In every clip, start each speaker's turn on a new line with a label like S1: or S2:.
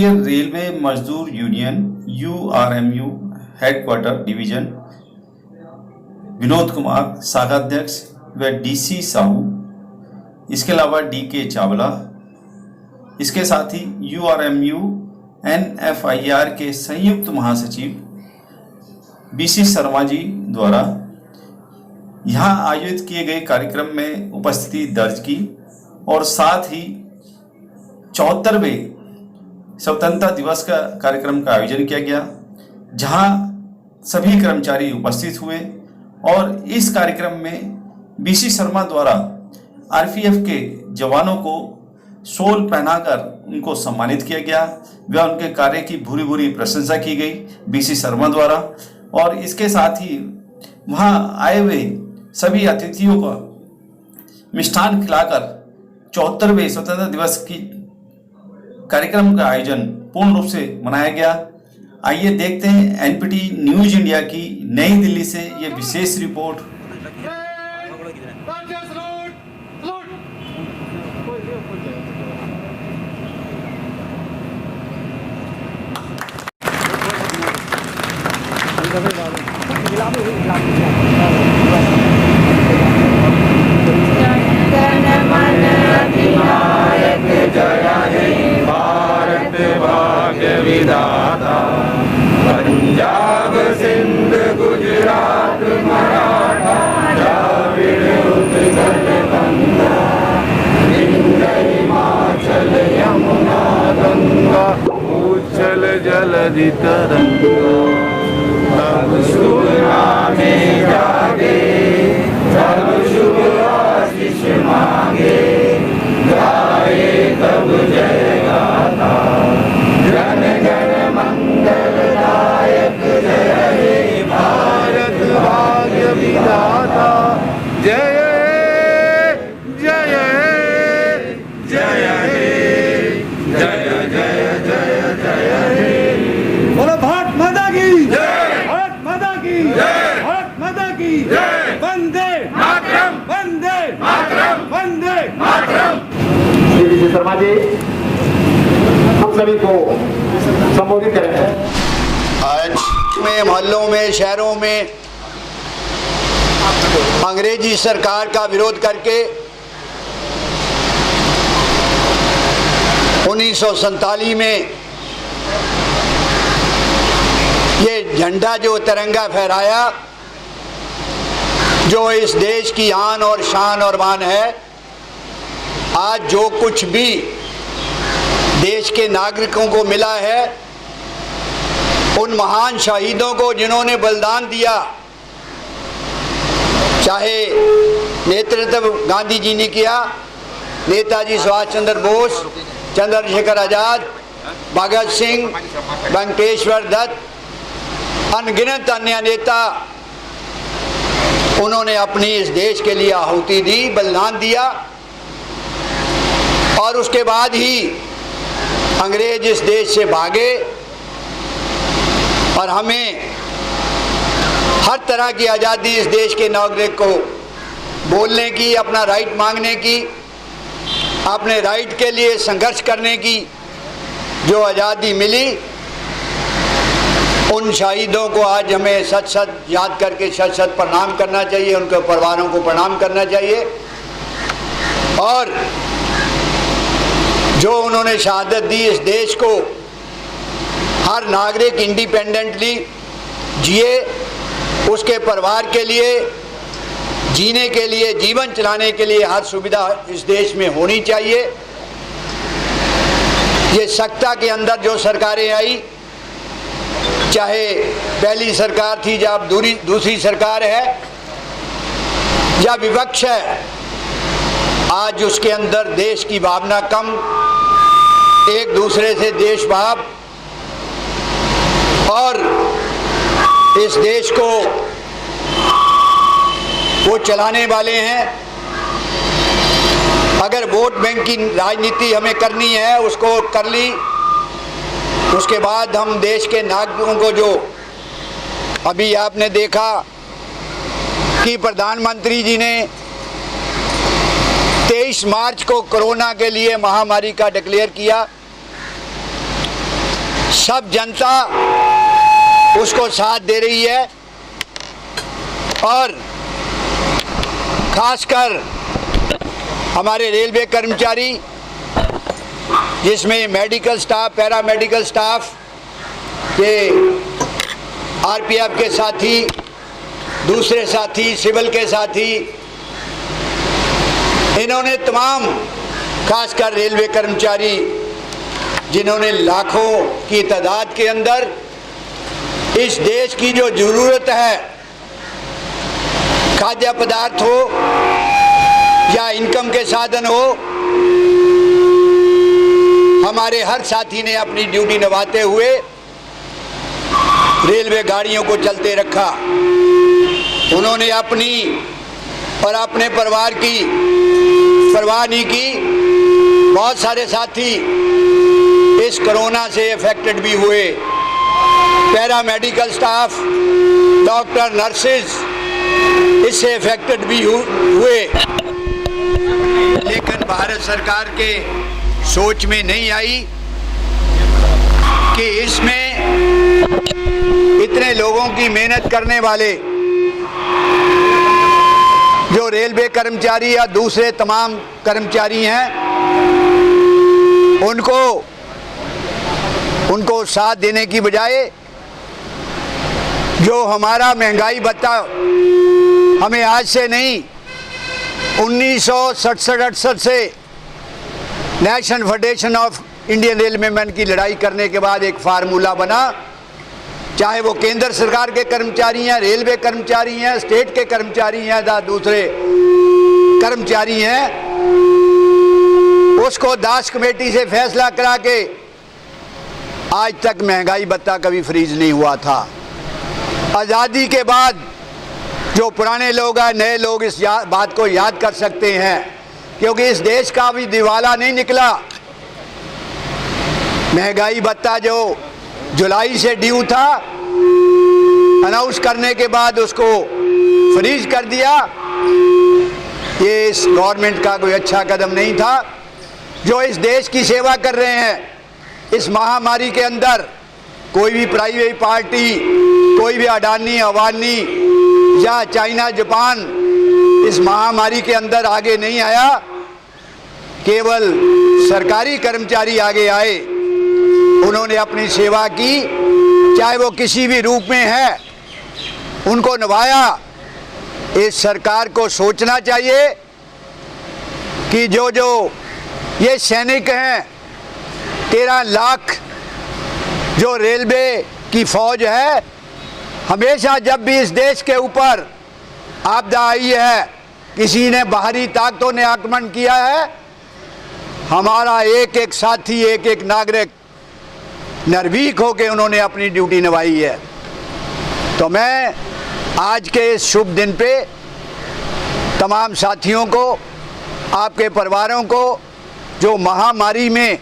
S1: भारतीय रेलवे मजदूर union URMU headquarter division Vinod Kumar शाखाध्यक्ष व DC साहू, इसके अलावा DK चावला, इसके साथ ही URMU NFIR के संयुक्त महासचिव BC शर्मा जी द्वारा यहाँ आयोजित किए गए कार्यक्रम में उपस्थिति दर्ज की और साथ ही 74वें स्वतंत्रता दिवस का कार्यक्रम का आयोजन किया गया, जहां सभी कर्मचारी उपस्थित हुए और इस कार्यक्रम में BC शर्मा द्वारा RPF के जवानों को शॉल पहनाकर उनको सम्मानित किया गया व उनके कार्य की भूरी भूरी प्रशंसा की गई BC शर्मा द्वारा। और इसके साथ ही वहां आए हुए सभी अतिथियों को मिष्ठान खिलाकर 74वें स्वतंत्रता दिवस की कार्यक्रम का आयोजन पूर्ण रूप से मनाया गया। आइए देखते हैं NPT न्यूज इंडिया की नई दिल्ली से ये विशेष रिपोर्ट।
S2: भारत भाग्य विधाता, पंजाब सिंध गुजरात मराठा, द्राविड़ उत्कल गंगा, विंध्य हिमाचल यमुना गंगा, उच्छल जलधि तरंगा। तब शुभ नामे जागे, तब शुभ आशीष मांगे, गाए तब जय गाथा, जन गण मंगलदायक जय हे भारत भाग्य विधाता। जय जय जय जय जय जय जय हे।
S3: बोलो भारत माता की जय, भारत माता की जय, भारत माता की जय। वंदे
S2: मातरम,
S3: वंदे
S2: मातरम,
S3: वंदे
S2: मातरम।
S4: श्री शर्मा जी हम सभी को संबोधित करें।
S5: आज में मोहल्लों में शहरों में अंग्रेजी सरकार का विरोध करके 1947 में ये झंडा जो तिरंगा फहराया, जो इस देश की आन और शान और मान है। आज जो कुछ भी देश के नागरिकों को मिला है, उन महान शहीदों को जिन्होंने बलिदान दिया, चाहे नेतृत्व गांधी जी ने किया, नेताजी सुभाष चंद्र बोस, चंद्रशेखर आजाद, भगत सिंह, वेंकटेश्वर दत्त, अनगिनत अन्य नेता, उन्होंने अपनी इस देश के लिए आहुति दी, बलिदान दिया। और उसके बाद ही अंग्रेज इस देश से भागे और हमें हर तरह की आज़ादी इस देश के नागरिक को बोलने की, अपना राइट मांगने की, अपने राइट के लिए संघर्ष करने की जो आज़ादी मिली, उन शहीदों को आज हमें सच सच याद करके सच सच प्रणाम करना चाहिए, उनके परिवारों को प्रणाम करना चाहिए। और जो उन्होंने शहादत दी इस देश को, हर नागरिक इंडिपेंडेंटली जिए, उसके परिवार के लिए जीने के लिए, जीवन चलाने के लिए हर सुविधा इस देश में होनी चाहिए। ये सत्ता के अंदर जो सरकारें आई, चाहे पहली सरकार थी या अब दूसरी सरकार है या विपक्ष है, आज उसके अंदर देश की भावना कम, एक दूसरे से देश भाव, और इस देश को वो चलाने वाले हैं। अगर वोट बैंक की राजनीति हमें करनी है, उसको कर ली, उसके बाद हम देश के नागरिकों को, जो अभी आपने देखा कि प्रधानमंत्री जी ने 23 मार्च को कोरोना के लिए महामारी का डिक्लेयर किया, सब जनता उसको साथ दे रही है और खासकर हमारे रेलवे कर्मचारी, जिसमें मेडिकल स्टाफ, पैरामेडिकल स्टाफ के, आरपीएफ के साथी, दूसरे साथी, सिविल के साथी, इन्होंने तमाम, खासकर रेलवे कर्मचारी जिन्होंने लाखों की तादाद के अंदर इस देश की जो ज़रूरत है, खाद्य पदार्थ हो या इनकम के साधन हो, हमारे हर साथी ने अपनी ड्यूटी निभाते हुए रेलवे गाड़ियों को चलते रखा। उन्होंने अपनी और अपने परिवार की परवाह नहीं की। बहुत सारे साथी इस कोरोना से अफेक्टेड भी हुए, पैरामेडिकल स्टाफ, डॉक्टर, नर्सेज इससे अफेक्टेड भी हुए, लेकिन भारत सरकार के सोच में नहीं आई कि इसमें इतने लोगों की मेहनत करने वाले जो रेलवे कर्मचारी या दूसरे तमाम कर्मचारी हैं, उनको साथ देने की बजाय जो हमारा महंगाई भत्ता हमें आज से नहीं 1967-68 से national federation of Indian railwaymen की लड़ाई करने के बाद एक फार्मूला बना, चाहे वो केंद्र सरकार के कर्मचारी हैं, रेलवे कर्मचारी हैं, स्टेट के कर्मचारी हैं या दूसरे कर्मचारी हैं, उसको दास कमेटी से फैसला करा के आज तक महंगाई भत्ता कभी फ्रीज नहीं हुआ था। आज़ादी के बाद जो पुराने लोग हैं, नए लोग इस बात को याद कर सकते हैं, क्योंकि इस देश का भी दिवाला नहीं निकला। महंगाई भत्ता जो जुलाई से ड्यू था, अनाउंस करने के बाद उसको फ्रीज कर दिया। ये इस गवर्नमेंट का कोई अच्छा कदम नहीं था। जो इस देश की सेवा कर रहे हैं, इस महामारी के अंदर कोई भी प्राइवेट पार्टी, कोई भी अडानी, अवानी या चाइना, जापान इस महामारी के अंदर आगे नहीं आया, केवल सरकारी कर्मचारी आगे आए। उन्होंने अपनी सेवा की, चाहे वो किसी भी रूप में है, उनको निभाया। इस सरकार को सोचना चाहिए कि जो ये सैनिक हैं, 13 लाख जो रेलवे की फौज है, हमेशा जब भी इस देश के ऊपर आपदा आई है, किसी ने बाहरी ताकतों ने आक्रमण किया है, हमारा एक एक साथी, एक एक नागरिक निर्भीक होकर उन्होंने अपनी ड्यूटी निभाई है। तो मैं आज के इस शुभ दिन पे तमाम साथियों को, आपके परिवारों को, जो महामारी में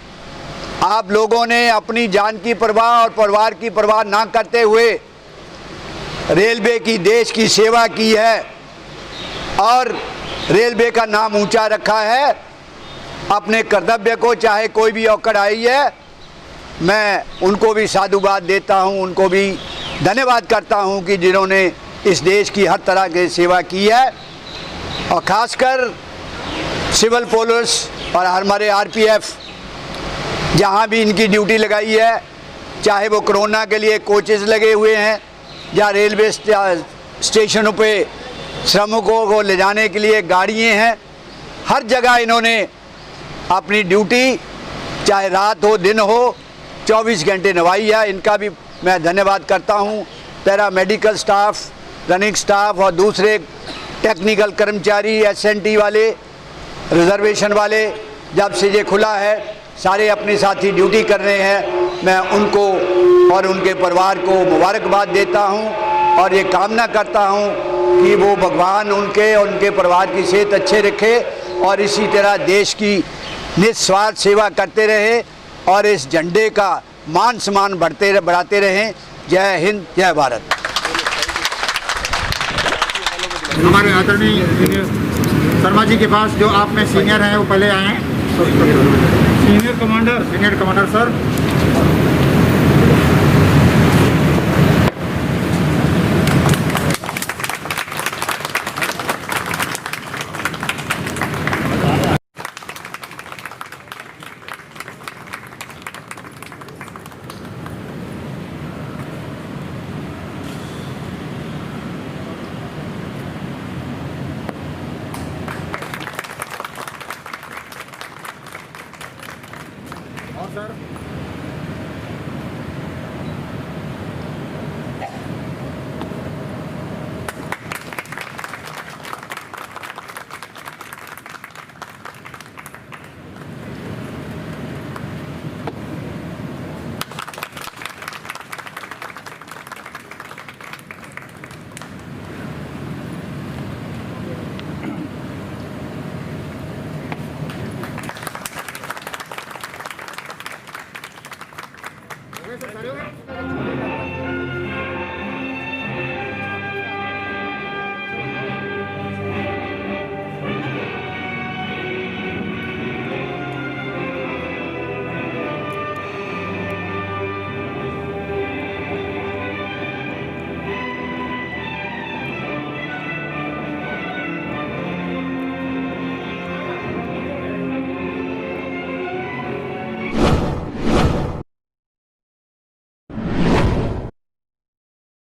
S5: आप लोगों ने अपनी जान की परवाह और परिवार की परवाह ना करते हुए रेलवे की, देश की सेवा की है और रेलवे का नाम ऊंचा रखा है, अपने कर्तव्य को चाहे कोई भी औकड़ आई है, मैं उनको भी साधुवाद देता हूं, उनको भी धन्यवाद करता हूं कि जिन्होंने इस देश की हर तरह की सेवा की है। और ख़ासकर सिविल पुलिस और हमारे आरपीएफ जहां भी इनकी ड्यूटी लगाई है, चाहे वो कोरोना के लिए कोचेज़ लगे हुए हैं या रेलवे स्टेशनों पे श्रमिकों को ले जाने के लिए गाड़ियाँ हैं, हर जगह इन्होंने अपनी ड्यूटी चाहे रात हो दिन हो 24 घंटे निभाई है। इनका भी मैं धन्यवाद करता हूँ। पैरामेडिकल स्टाफ, रनिंग स्टाफ और दूसरे टेक्निकल कर्मचारी, एसएनटी वाले, रिजर्वेशन वाले, जब से ये खुला है सारे अपने साथी ड्यूटी कर रहे हैं। मैं उनको और उनके परिवार को मुबारकबाद देता हूं और ये कामना करता हूं कि वो भगवान उनके और उनके परिवार की सेहत अच्छे रखे और इसी तरह देश की निस्वार्थ सेवा करते रहे और इस झंडे का मान सम्मान बढ़ाते रहें। जय हिंद, जय भारत।
S4: हमारे आदरणीय शर्मा जी के पास जो आप में सीनियर हैं वो पहले आए हैं।
S3: Senior commander
S4: sir. सर सारे हो गए?